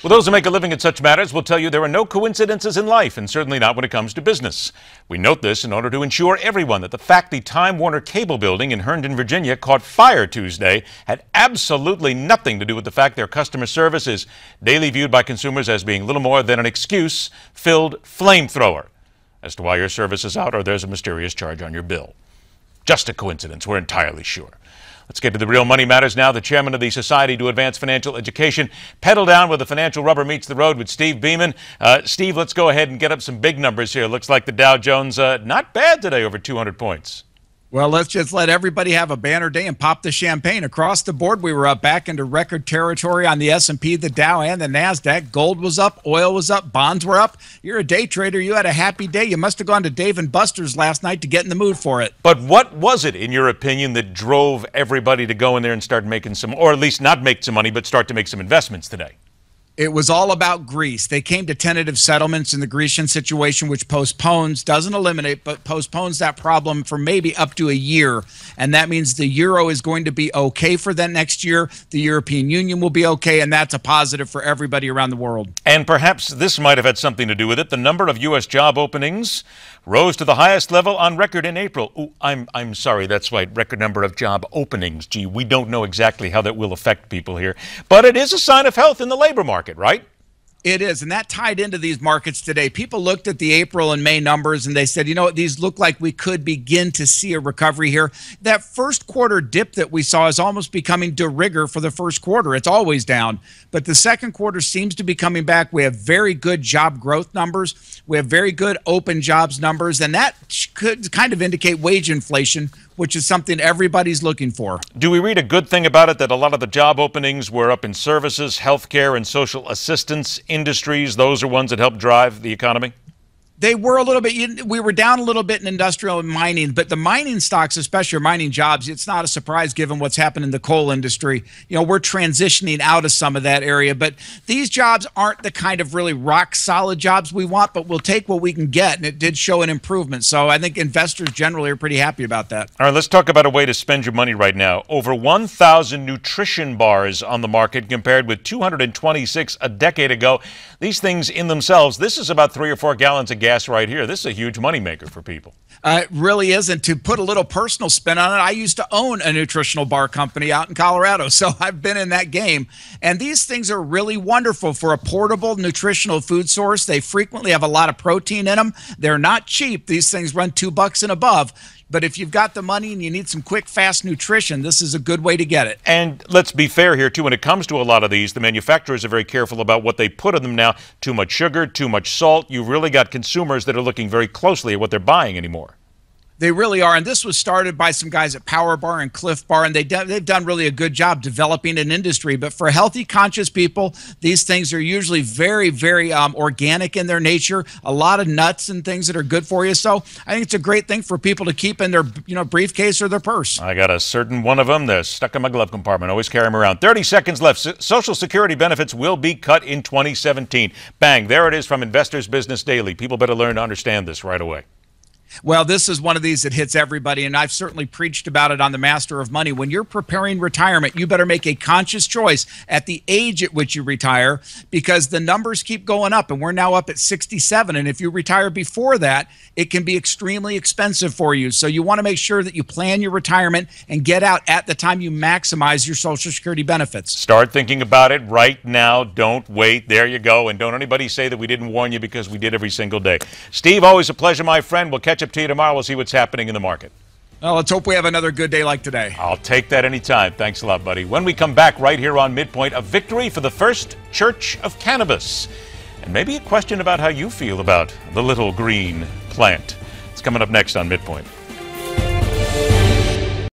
Well, those who make a living at such matters will tell you there are no coincidences in life, and certainly not when it comes to business. We note this in order to ensure everyone that the fact the Time Warner Cable building in Herndon, Virginia caught fire Tuesday had absolutely nothing to do with the fact their customer service is daily viewed by consumers as being little more than an excuse-filled flamethrower. As to why your service is out or there's a mysterious charge on your bill. Just a coincidence, we're entirely sure. Let's get to the real money matters now. The chairman of the Society to Advance Financial Education. Pedal down where the financial rubber meets the road with Steve Beaman. Steve, let's go ahead and get up some big numbers here. Looks like the Dow Jones, not bad today, over 200 points. Well, let's just let everybody have a banner day and pop the champagne. Across the board, we were up back into record territory on the S&P, the Dow, and the NASDAQ. Gold was up, oil was up, bonds were up. You're a day trader. You had a happy day. You must have gone to Dave & Buster's last night to get in the mood for it. But what was it, in your opinion, that drove everybody to go in there and start making some, or at least not make some money, but start to make some investments today? It was all about Greece. They came to tentative settlements in the Grecian situation, which postpones, doesn't eliminate, but postpones that problem for maybe up to a year. And that means the euro is going to be okay for that next year. The European Union will be okay, and that's a positive for everybody around the world. And perhaps this might have had something to do with it. The number of U.S. job openings rose to the highest level on record in April. Ooh, I'm sorry, that's right, record number of job openings. Gee, we don't know exactly how that will affect people here. But it is a sign of health in the labor market, right? It is, and that tied into these markets today. People looked at the April and May numbers and they said, you know what, these look like we could begin to see a recovery here. That first quarter dip that we saw is almost becoming de rigueur for the first quarter. It's always down, but the second quarter seems to be coming back. We have very good job growth numbers. We have very good open jobs numbers, and that could kind of indicate wage inflation, which is something everybody's looking for. Do we read a good thing about it, that a lot of the job openings were up in services, healthcare, and social assistance industries? Those are ones that help drive the economy? They were a little bit, we were down a little bit in industrial and mining, but the mining stocks, especially mining jobs, it's not a surprise given what's happened in the coal industry. You know, we're transitioning out of some of that area, but these jobs aren't the kind of really rock solid jobs we want, but we'll take what we can get, and it did show an improvement. So I think investors generally are pretty happy about that. All right, let's talk about a way to spend your money right now. Over 1,000 nutrition bars on the market compared with 226 a decade ago. These things in themselves, this is about 3 or 4 gallons of gas right here. This is a huge moneymaker for people. It really is. And to put a little personal spin on it, I used to own a nutritional bar company out in Colorado, so I've been in that game. And these things are really wonderful for a portable nutritional food source. They frequently have a lot of protein in them. They're not cheap. These things run $2 and above. But if you've got the money and you need some quick, fast nutrition, this is a good way to get it. And let's be fair here, too. When it comes to a lot of these, the manufacturers are very careful about what they put in them now. Too much sugar, too much salt. You've really got consumers that are looking very closely at what they're buying anymore. They really are, and this was started by some guys at Power Bar and Cliff Bar, and they've done really a good job developing an industry. But for healthy, conscious people, these things are usually very, very organic in their nature. A lot of nuts and things that are good for you. So I think it's a great thing for people to keep in their briefcase or their purse. I got a certain one of them. They're stuck in my glove compartment. Always carry them around. 30 seconds left. Social Security benefits will be cut in 2017. Bang! There it is from Investors Business Daily. People better learn to understand this right away. Well, this is one of these that hits everybody, and I've certainly preached about it on the Master of Money. When you're preparing retirement, you better make a conscious choice at the age at which you retire, because the numbers keep going up, and we're now up at 67. And if you retire before that, it can be extremely expensive for you. So you want to make sure that you plan your retirement and get out at the time you maximize your Social Security benefits. Start thinking about it right now. Don't wait. There you go. And don't anybody say that we didn't warn you, because we did every single day. Steve, always a pleasure, my friend. We'll catch up to you tomorrow. We'll see what's happening in the market. Well, let's hope we have another good day like today. I'll take that anytime. Thanks a lot, buddy. When we come back right here on MidPoint, a victory for the first church of cannabis. And maybe a question about how you feel about the little green plant. It's coming up next on MidPoint.